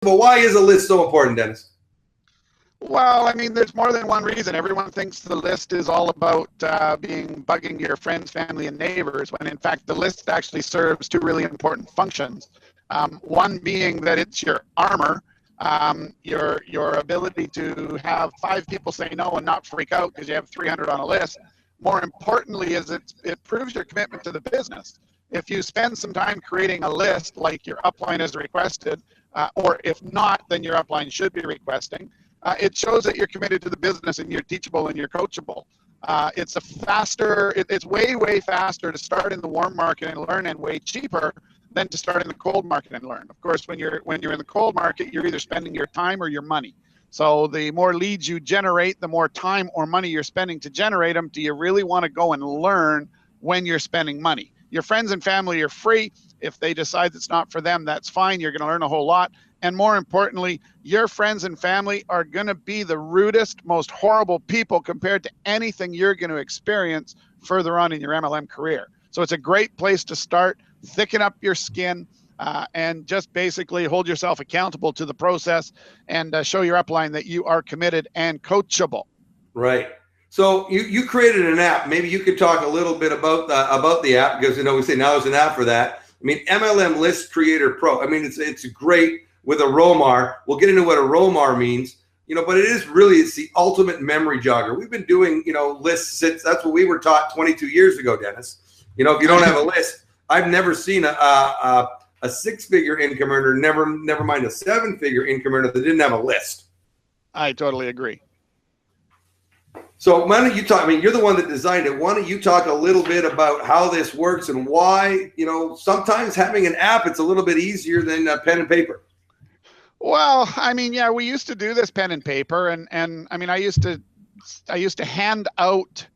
Well, why is a list so important, Dennis? Well, I mean, there's more than one reason. Everyone thinks the list is all about bugging your friends, family, and neighbors, when in fact the list actually serves two really important functions. One being that it's your armor, your ability to have 5 people say no and not freak out because you have 300 on a list. More importantly, is it proves your commitment to the business. If you spend some time creating a list like your upline has requested, or if not, then your upline should be requesting, it shows that you're committed to the business and you're teachable and you're coachable. It's way faster to start in the warm market and learn, and way cheaper than to start in the cold market and learn. Of course, when you're in the cold market, you're either spending your time or your money. So the more leads you generate, the more time or money you're spending to generate them. Do you really want to go and learn when you're spending money? Your friends and family are free. If they decide it's not for them, that's fine. You're going to learn a whole lot. And more importantly, your friends and family are going to be the rudest, most horrible people compared to anything you're going to experience further on in your MLM career. So it's a great place to start. Thicken up your skin and just basically hold yourself accountable to the process, and show your upline that you are committed and coachable. Right. So you created an app. Maybe you could talk a little bit about the app, because we say now there's an app for that. I mean, MLM List Creator Pro. I mean, it's great with a ROMAR. We'll get into what a ROMAR means, but it's the ultimate memory jogger. We've been doing, lists since that's what we were taught 22 years ago, Dennis. If you don't have a list, I've never seen a 6-figure income earner, never mind a 7-figure income earner that didn't have a list. I totally agree. So why don't you talk? I mean, you're the one that designed it. Why don't you talk a little bit about how this works and why, sometimes having an app, it's a little bit easier than pen and paper. Well, I mean, yeah, we used to do this pen and paper, and I mean, I used to hand out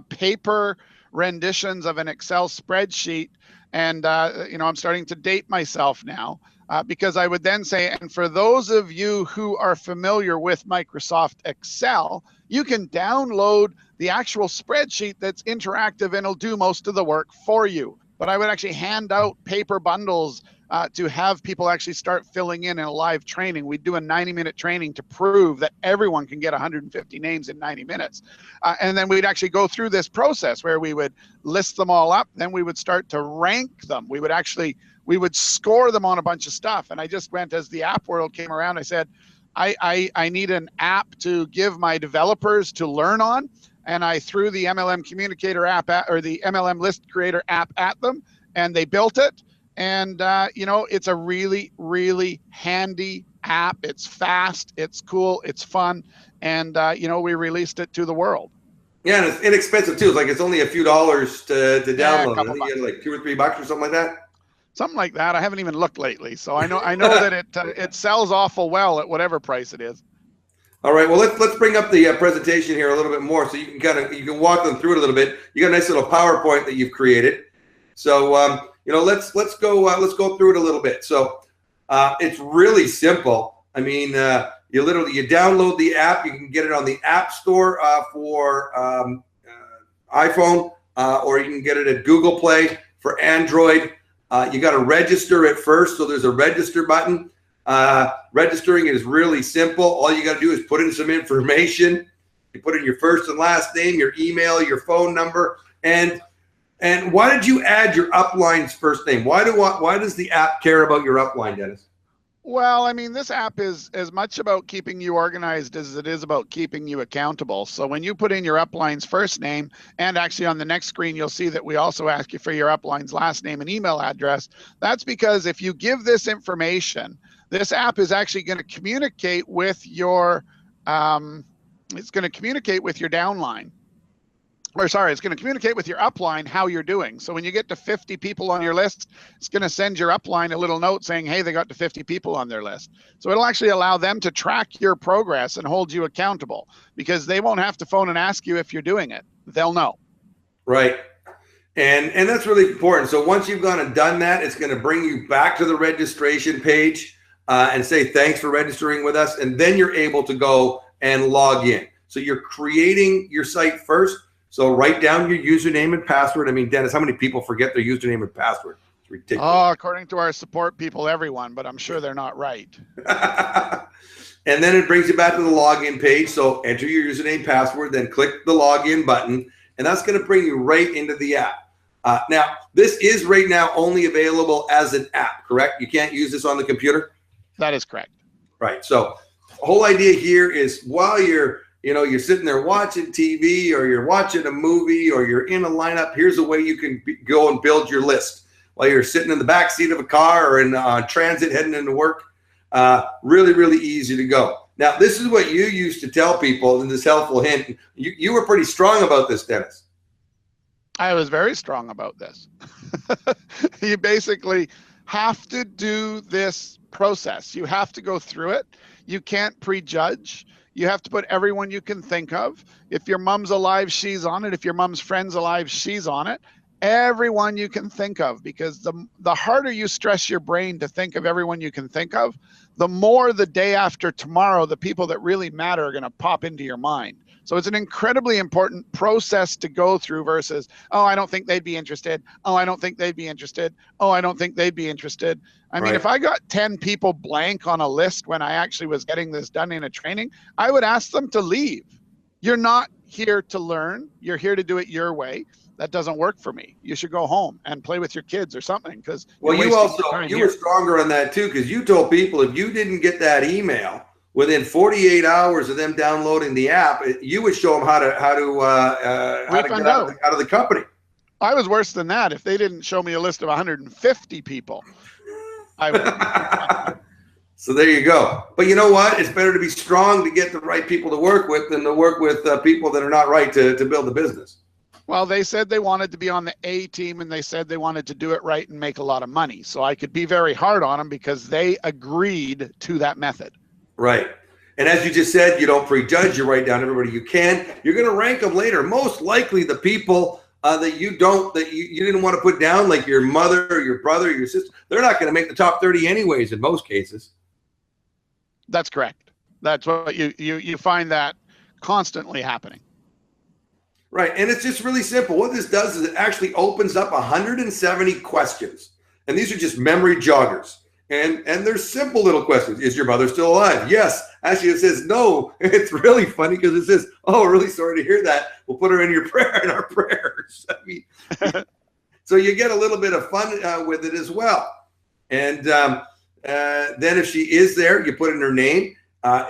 paper renditions of an Excel spreadsheet, and I'm starting to date myself now, because I would then say, and for those of you who are familiar with Microsoft Excel, you can download the actual spreadsheet that's interactive and it'll do most of the work for you. But I would actually hand out paper bundles to have people actually start filling in a live training. We'd do a 90-minute training to prove that everyone can get 150 names in 90 minutes. And then we'd actually go through this process where we would list them all up. Then we would start to rank them. We would score them on a bunch of stuff. And I just went, as the app world came around, I said, I need an app to give my developers to learn on. And I threw the MLM Communicator app or the MLM List Creator app at them, and they built it. And, it's a really, really handy app. It's fast, it's cool, it's fun. And, we released it to the world. Yeah, and it's inexpensive too. It's like it's only a few dollars to download. I think you get like $2 or $3 or something like that. Something like that. I haven't even looked lately. So I know that it sells awful well at whatever price it is. All right. Well, let's bring up the presentation here a little bit more, so you can walk them through it a little bit. You got a nice little PowerPoint that you've created. So let's go through it a little bit. So it's really simple. I mean, you download the app. You can get it on the App Store for iPhone, or you can get it at Google Play for Android. You got to register it first, so there's a register button. Registering it is really simple. All you got to do is put in some information. You put in your first and last name, your email, your phone number, and why did you add your upline's first name? Why does the app care about your upline, Dennis? Well, I mean, this app is as much about keeping you organized as it is about keeping you accountable. So when you put in your upline's first name, and actually on the next screen, you'll see that we also ask you for your upline's last name and email address. That's because if you give this information, this app is actually going to communicate with your, it's going to communicate with your downline. It's going to communicate with your upline how you're doing. So when you get to 50 people on your list, it's going to send your upline a little note saying, hey, they got to 50 people on their list. So it'll actually allow them to track your progress and hold you accountable, because they won't have to phone and ask you if you're doing it. They'll know. Right. And that's really important. So once you've gone and done that, it's going to bring you back to the registration page and say, thanks for registering with us. And then you're able to go and log in. So you're creating your site first. So write down your username and password. I mean, Dennis, how many people forget their username and password? It's It's ridiculous. Oh, according to our support people, everyone, but I'm sure they're not right. And then it brings you back to the login page. So enter your username, password, then click the login button, and that's going to bring you right into the app. Now, this is right now only available as an app, correct? You can't use this on the computer? That is correct. Right. So the whole idea here is while you're sitting there watching TV or you're watching a movie or you're in a lineup, here's a way you can go and build your list while you're sitting in the back seat of a car or in transit heading into work. Really, really easy to go. Now, this is what you used to tell people in this helpful hint. You were pretty strong about this, Dennis. I was very strong about this. You basically have to do this process. You have to go through it. You can't prejudge. You have to put everyone you can think of. If your mom's alive, she's on it. If your mom's friend's alive, she's on it. Everyone you can think of, because the harder you stress your brain to think of everyone you can think of, the more the day after tomorrow, the people that really matter are going to pop into your mind. So it's an incredibly important process to go through versus, oh, I don't think they'd be interested. Oh, I don't think they'd be interested. Oh, I don't think they'd be interested. I mean, if I got 10 people blank on a list when I actually was getting this done in a training, I would ask them to leave. You're not here to learn. You're here to do it your way. That doesn't work for me. You should go home and play with your kids or something. Because you were stronger on that too, because you told people if you didn't get that email within 48 hours of them downloading the app, you would show them how to get out of the company. I was worse than that. If they didn't show me a list of 150 people, I would. So there you go. But you know what? It's better to be strong to get the right people to work with than to work with people that are not right to build the business. Well, they said they wanted to be on the A team, and they said they wanted to do it right and make a lot of money. So I could be very hard on them because they agreed to that method. Right. And as you just said, you don't prejudge. You write down everybody you can. You're going to rank them later. Most likely the people that you didn't want to put down, like your mother or your brother or your sister, they're not going to make the top 30 anyways in most cases. That's correct. That's what you find that constantly happening. Right. And it's just really simple. What this does is it actually opens up 170 questions. And these are just memory joggers. And they're simple little questions. Is your mother still alive? Yes. Actually, it says no. It's really funny because it says, oh, really sorry to hear that. We'll put her in our prayers. I mean, so you get a little bit of fun with it as well. And then if she is there, you put in her name.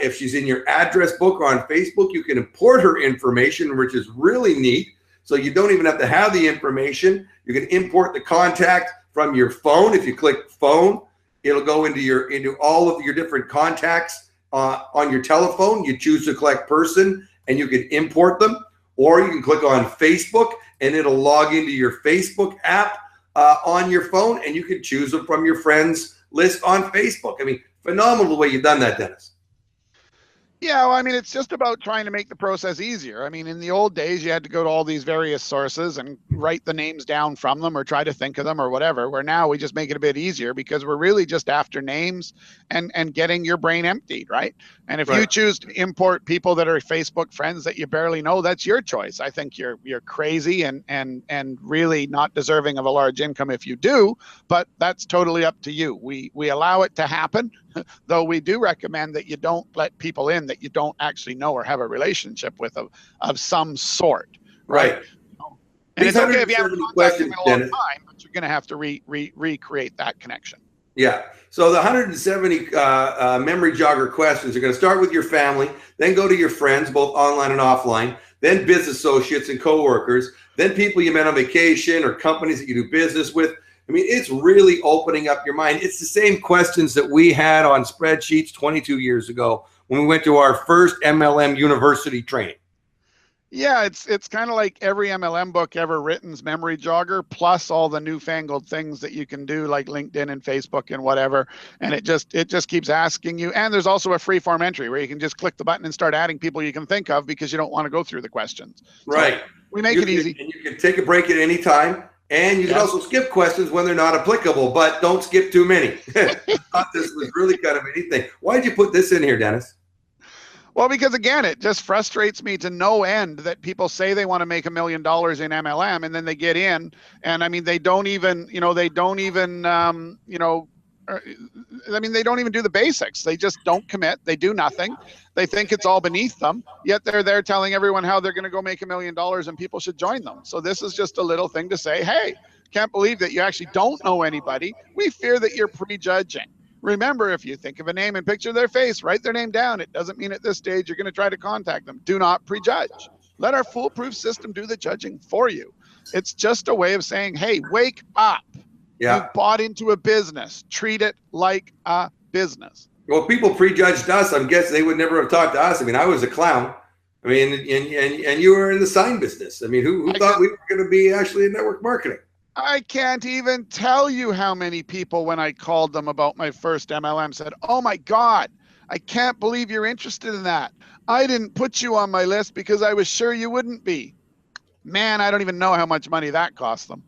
If she's in your address book or on Facebook, you can import her information, which is really neat. So you don't even have to have the information. You can import the contact from your phone. If you click phone, it'll go into all of your different contacts on your telephone. You choose to collect person and you can import them, or you can click on Facebook and it'll log into your Facebook app on your phone, and you can choose them from your friends list on Facebook. I mean, phenomenal the way you've done that, Dennis. Yeah, well, I mean, it's just about trying to make the process easier. I mean, in the old days, you had to go to all these various sources and write the names down from them or try to think of them or whatever, where now we just make it a bit easier because we're really just after names and getting your brain emptied, right? And if you choose to import people that are Facebook friends that you barely know, that's your choice. I think you're crazy and really not deserving of a large income if you do, but that's totally up to you. We allow it to happen, though we do recommend that you don't let people in that you don't actually know or have a relationship with of some sort, right? And it's okay if you haven't contacted them in a long time, but you're going to have to recreate that connection. Yeah. So the 170 memory jogger questions are going to start with your family, then go to your friends, both online and offline, then business associates and coworkers, then people you met on vacation or companies that you do business with. I mean, it's really opening up your mind. It's the same questions that we had on spreadsheets 22 years ago when we went to our first MLM university training. Yeah, it's kind of like every MLM book ever written's memory jogger, plus all the newfangled things that you can do like LinkedIn and Facebook and whatever. And it just keeps asking you. And there's also a free form entry where you can just click the button and start adding people you can think of because you don't want to go through the questions. Right. So we make it easy. And you can take a break at any time. And you can also skip questions when they're not applicable, but don't skip too many. I thought this was really kind of a neat thing. Why did you put this in here, Dennis? Well, because again, it just frustrates me to no end that people say they want to make $1 million in MLM, and then they get in, and I mean, they don't even, they don't even, they don't even do the basics. They just don't commit. They do nothing. They think it's all beneath them, yet they're there telling everyone how they're going to go make $1 million and people should join them. So this is just a little thing to say, hey, can't believe that you actually don't know anybody. We fear that you're prejudging. Remember, if you think of a name and picture their face, write their name down. It doesn't mean at this stage you're going to try to contact them. Do not prejudge. Let our foolproof system do the judging for you. It's just a way of saying, hey, wake up. Yeah. You bought into a business. Treat it like a business. Well, people prejudged us. I'm guessing they would never have talked to us. I mean, I was a clown. I mean, and you were in the sign business. I mean, who thought we were going to be actually in network marketing? I can't even tell you how many people, when I called them about my first MLM, said, oh my God, I can't believe you're interested in that. I didn't put you on my list because I was sure you wouldn't be. Man, I don't even know how much money that cost them.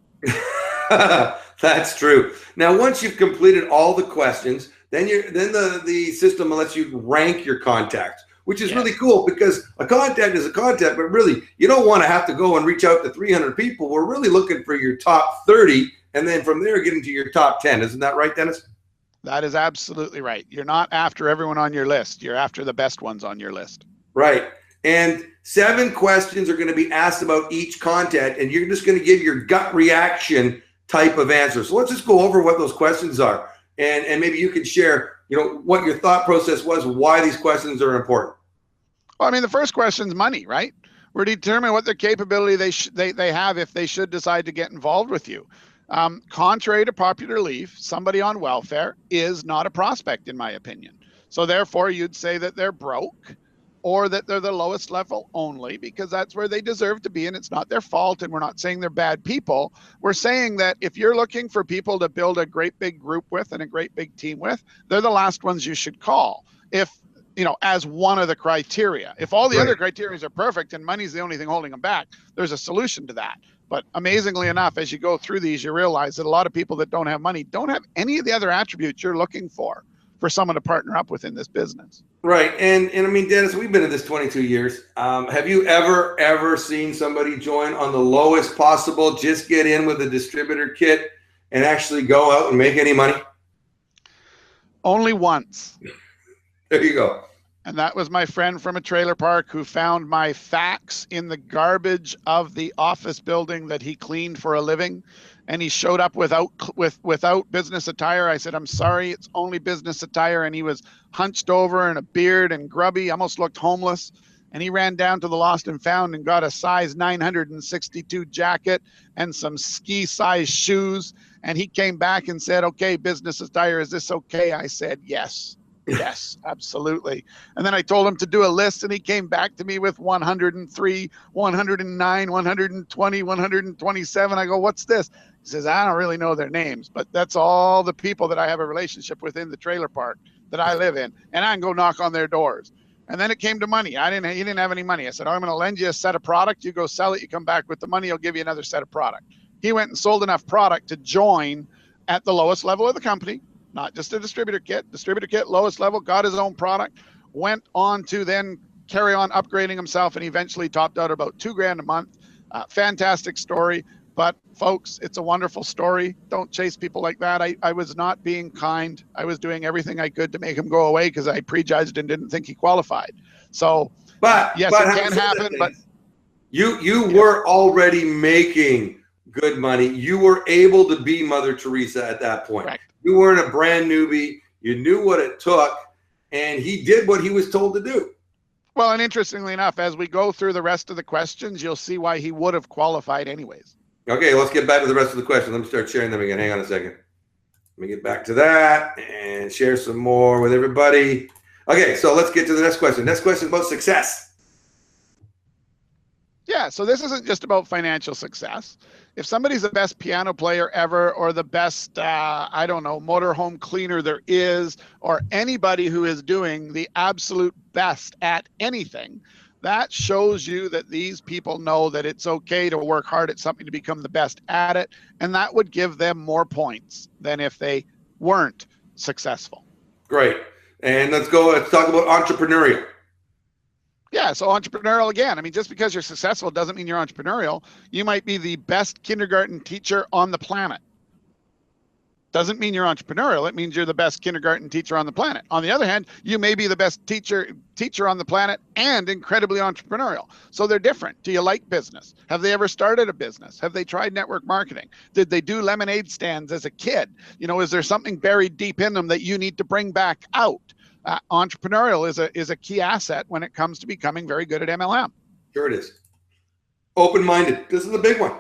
That's true. Now, once you've completed all the questions, then the system lets you rank your contacts, which is really cool, because a contact is a contact, but really you don't want to have to go and reach out to 300 people. We're really looking for your top 30, and then from there getting to your top 10. Isn't that right, Dennis? That is absolutely right. You're not after everyone on your list. You're after the best ones on your list. Right. And 7 questions are going to be asked about each contact, and you're just going to give your gut reaction type of answer. So let's just go over what those questions are, and maybe you can share, what your thought process was, why these questions are important. Well, I mean, the first question is money, right? We're determining what their capability they have if they should decide to get involved with you. Contrary to popular belief, somebody on welfare is not a prospect, in my opinion. So therefore, you'd say that they're broke, or that they're the lowest level only, because that's where they deserve to be, and it's not their fault, and we're not saying they're bad people. We're saying that if you're looking for people to build a great big group with and a great big team with, they're the last ones you should call, if as one of the criteria. If all the other criteria are perfect and money's the only thing holding them back, there's a solution to that. But amazingly enough, as you go through these, you realize that a lot of people that don't have money don't have any of the other attributes you're looking for someone to partner up with in this business. Right. And I mean, Dennis, we've been in this 22 years. Have you ever seen somebody join on the lowest possible, just get in with a distributor kit and actually go out and make any money? Only once. There you go. And that was my friend from a trailer park who found my fax in the garbage of the office building that he cleaned for a living. And he showed up without business attire. I said, I'm sorry, it's only business attire. And he was hunched over and a beard and grubby, almost looked homeless. And he ran down to the Lost and Found and got a size 962 jacket and some ski size shoes. And he came back and said, okay, business attire, is this okay? I said, yes. Yes, absolutely. And then I told him to do a list, and he came back to me with 103, 109, 120, 127. I go, what's this? He says, I don't really know their names, but that's all the people that I have a relationship with in the trailer park that I live in, and I can go knock on their doors. And then it came to money. He didn't have any money. I said, I'm going to lend you a set of product. You go sell it. You come back with the money. I'll give you another set of product. He went and sold enough product to join at the lowest level of the company. Not just a distributor kit, lowest level, got his own product, went on to then carry on upgrading himself, and eventually topped out about $2,000 a month. Fantastic story. But folks, it's a wonderful story. Don't chase people like that. I was not being kind. I was doing everything I could to make him go away because I prejudged and didn't think he qualified. So, yes, it can happen. But you were already making good money. You were able to be Mother Teresa at that point. Correct. You weren't a brand newbie. You knew what it took, and he did what he was told to do. Well, and interestingly enough, as we go through the rest of the questions, you'll see why he would have qualified anyways. Okay, let's get back to the rest of the questions. Let me start sharing them again. Hang on a second. Let me get back to that and share some more with everybody. Okay, so let's get to the next question. Next question is about success. Yeah, so this isn't just about financial success. If somebody's the best piano player ever, or the best, motorhome cleaner there is, or anybody who is doing the absolute best at anything, that shows you that these people know that it's okay to work hard at something to become the best at it. And that would give them more points than if they weren't successful. Great. And let's talk about entrepreneurial. Yeah, so entrepreneurial again. I mean, just because you're successful doesn't mean you're entrepreneurial. You might be the best kindergarten teacher on the planet. Doesn't mean you're entrepreneurial. It means you're the best kindergarten teacher on the planet. On the other hand, you may be the best teacher on the planet and incredibly entrepreneurial. So they're different. Do you like business? Have they ever started a business? Have they tried network marketing? Did they do lemonade stands as a kid? You know, is there something buried deep in them that you need to bring back out? Entrepreneurial is a key asset when it comes to becoming very good at MLM. Sure it is. Open-minded. This is the big one.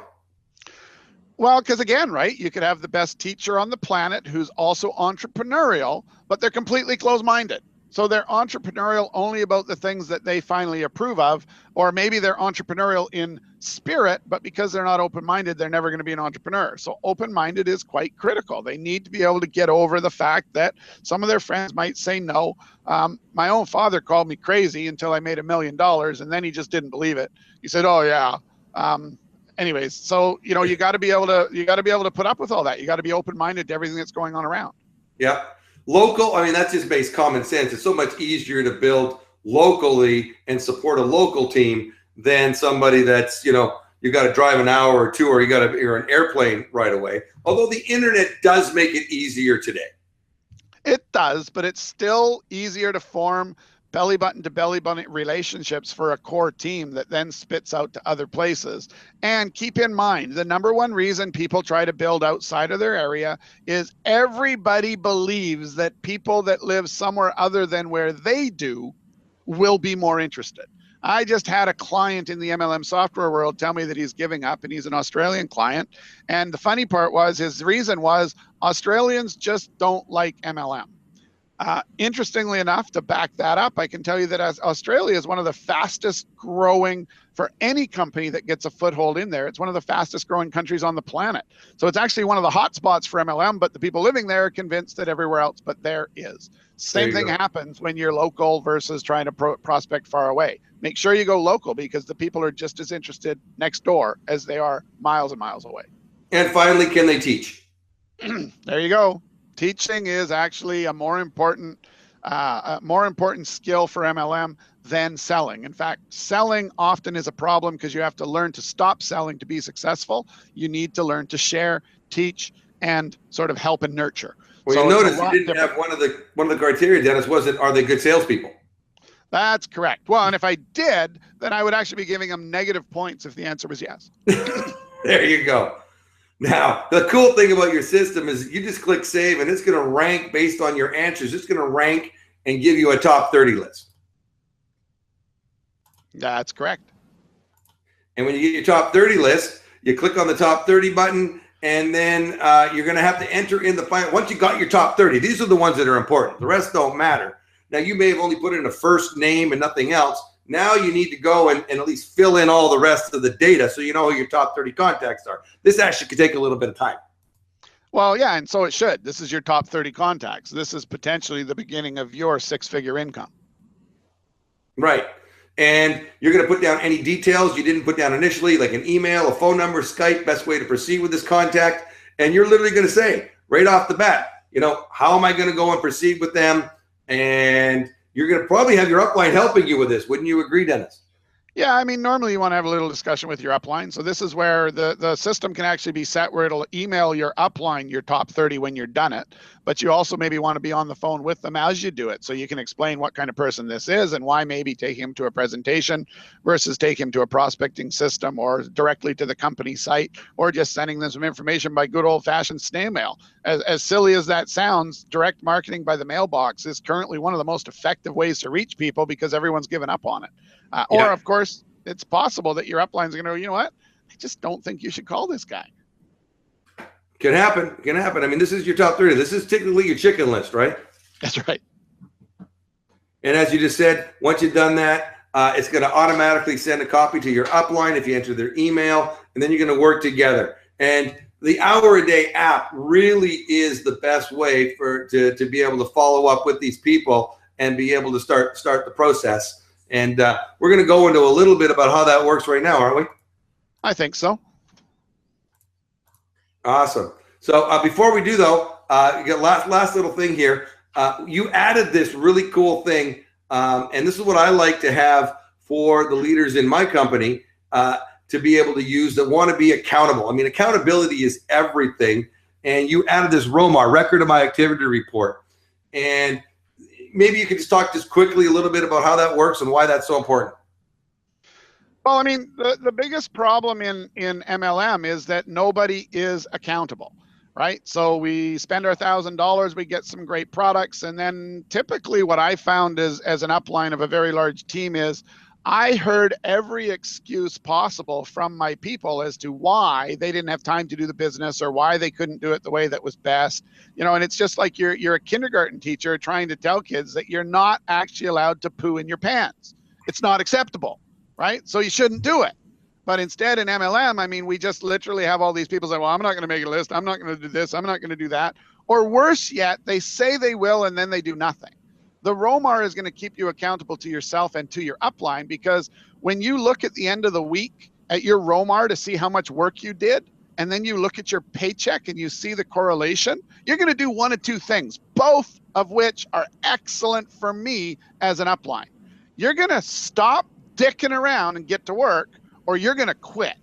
Well, because again, right, you could have the best teacher on the planet who's also entrepreneurial, but they're completely closed-minded. So they're entrepreneurial only about the things that they finally approve of, or maybe they're entrepreneurial in spirit, but because they're not open-minded, they're never going to be an entrepreneur. So open-minded is quite critical. They need to be able to get over the fact that some of their friends might say no. My own father called me crazy until I made $1 million, and then he just didn't believe it. He said, "Oh yeah." Anyways, so you know, you got to be able to put up with all that. You got to be open-minded to everything that's going on around. Yeah. Local, I mean, that's just based common sense. It's so much easier to build locally and support a local team than somebody that's, you know, you got to drive an hour or two, or you're an airplane right away. Although the internet does make it easier today. It does, but it's still easier to form belly button to belly button relationships for a core team that then spits out to other places. And keep in mind, the number one reason people try to build outside of their area is everybody believes that people that live somewhere other than where they do will be more interested. I just had a client in the MLM software world tell me that he's giving up, and he's an Australian client. And the funny part was, his reason was Australians just don't like MLM. Interestingly enough, to back that up, I can tell you that as Australia is one of the fastest growing for any company that gets a foothold in there. It's one of the fastest growing countries on the planet. So it's actually one of the hot spots for MLM, but the people living there are convinced that everywhere else but there is. Same thing happens when you're local versus trying to prospect far away. Make sure you go local, because the people are just as interested next door as they are miles and miles away. And finally, can they teach? There you go. Teaching is actually a more important skill for MLM than selling. In fact, selling often is a problem because you have to learn to stop selling to be successful. You need to learn to share, teach, and sort of help and nurture. Well, so you notice you didn't have one of the criteria, Dennis, wasn't, are they good salespeople? That's correct. Well, and if I did, then I would actually be giving them negative points if the answer was yes. There you go. Now, the cool thing about your system is you just click save, and it's going to rank based on your answers. It's going to rank and give you a top 30 list. That's correct. And when you get your top 30 list, you click on the top 30 button, and then you're going to have to enter in the final. Once you got your top 30, these are the ones that are important. The rest don't matter. Now, you may have only put in a first name and nothing else. Now you need to go and at least fill in all the rest of the data so you know who your top 30 contacts are. This actually could take a little bit of time. Well, yeah, and so it should. This is your top 30 contacts. This is potentially the beginning of your six-figure income. Right. And you're going to put down any details you didn't put down initially, like an email, a phone number, Skype, best way to proceed with this contact. And you're literally going to say right off the bat, you know, how am I going to go and proceed with them? And you're going to probably have your upline helping you with this. Wouldn't you agree, Dennis? Yeah, I mean, normally you want to have a little discussion with your upline. So this is where the system can actually be set where it'll email your upline your top 30 when you're done it. But you also maybe want to be on the phone with them as you do it, so you can explain what kind of person this is and why maybe taking him to a presentation versus taking him to a prospecting system or directly to the company site, or just sending them some information by good old-fashioned snail mail. As silly as that sounds, direct marketing by the mailbox is currently one of the most effective ways to reach people because everyone's given up on it. Or, of course, it's possible that your upline's going to go, you know what? I just don't think you should call this guy. Can happen. Can happen. I mean, this is your top 30. This is technically your chicken list, right? That's right. And as you just said, once you've done that, it's going to automatically send a copy to your upline if you enter their email, and then you're going to work together. And the hour-a-day app really is the best way to be able to follow up with these people and be able to start the process. And we're going to go into a little bit about how that works right now, aren't we? I think so. Awesome. So before we do, though, you got last little thing here. You added this really cool thing, and this is what I like to have for the leaders in my company to be able to use that want to be accountable. I mean, accountability is everything. And you added this ROMAR, record of my activity report. And maybe you could just talk just quickly a little bit about how that works and why that's so important. Well, I mean, the biggest problem in MLM is that nobody is accountable, right? So we spend our $1,000, we get some great products, and then typically what I found is, as an upline of a very large team, is I heard every excuse possible from my people as to why they didn't have time to do the business or why they couldn't do it the way that was best. You know, and it's just like you're a kindergarten teacher trying to tell kids that you're not actually allowed to poo in your pants. It's not acceptable, right? So you shouldn't do it. But instead in MLM, I mean, we just literally have all these people say, well, I'm not going to make a list. I'm not going to do this. I'm not going to do that. Or worse yet, they say they will and then they do nothing. The ROMAR is going to keep you accountable to yourself and to your upline, because when you look at the end of the week at your ROMAR to see how much work you did, and then you look at your paycheck and you see the correlation, you're going to do one of two things, both of which are excellent for me as an upline. You're going to stop dicking around and get to work, or you're going to quit.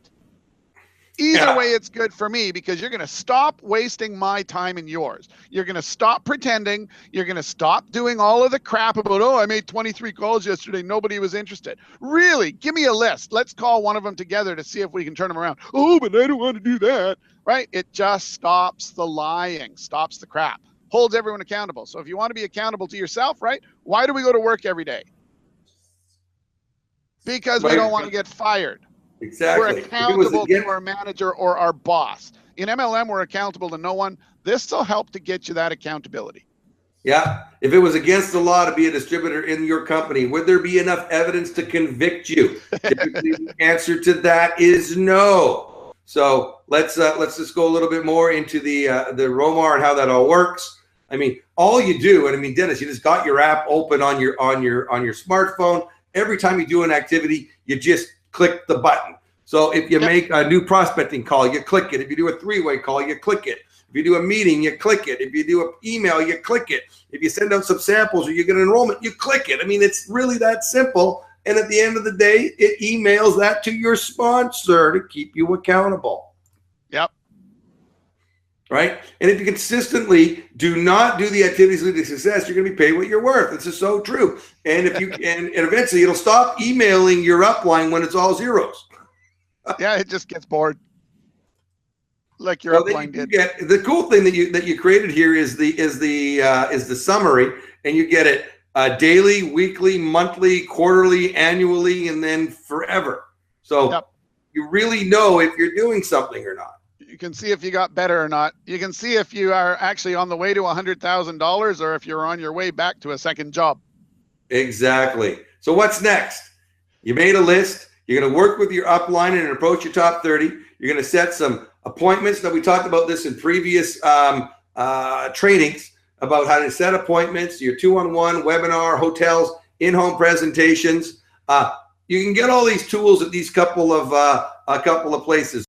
Either way, it's good for me, because you're going to stop wasting my time and yours. You're going to stop pretending. You're going to stop doing all of the crap about, oh, I made 23 calls yesterday. Nobody was interested. Really, give me a list. Let's call one of them together to see if we can turn them around. Oh, but I don't want to do that. Right? It just stops the lying, stops the crap, holds everyone accountable. So if you want to be accountable to yourself, right? Why do we go to work every day? Because we don't want to get fired. Exactly. We're accountable to our manager or our boss. In MLM, we're accountable to no one. This will help to get you that accountability. Yeah. If it was against the law to be a distributor in your company, would there be enough evidence to convict you? The answer to that is no. So let's just go a little bit more into the ROMAR and how that all works. I mean, all you do, and I mean, Dennis, you just got your app open on your smartphone. Every time you do an activity, you just click the button. So if you make a new prospecting call, you click it. If you do a three-way call, you click it. If you do a meeting, you click it. If you do an email, you click it. If you send out some samples or you get an enrollment, you click it. I mean, it's really that simple. And at the end of the day, it emails that to your sponsor to keep you accountable. Yep. Right? And if you consistently do not do the activities leading to success, you're going to be paid what you're worth. This is so true. And if you and eventually it'll stop emailing your upline when it's all zeros. Yeah, it just gets bored. Like your upline did. The cool thing that you created here is the summary, and you get it daily, weekly, monthly, quarterly, annually, and then forever. So you really know if you're doing something or not. You can see if you got better or not. You can see if you are actually on the way to $100,000 or if you're on your way back to a second job. Exactly. So what's next? You made a list. You're going to work with your upline and approach your top 30. You're going to set some appointments. Now, we talked about this in previous trainings about how to set appointments, your 2-on-1, webinar, hotels, in-home presentations. You can get all these tools at these couple of places.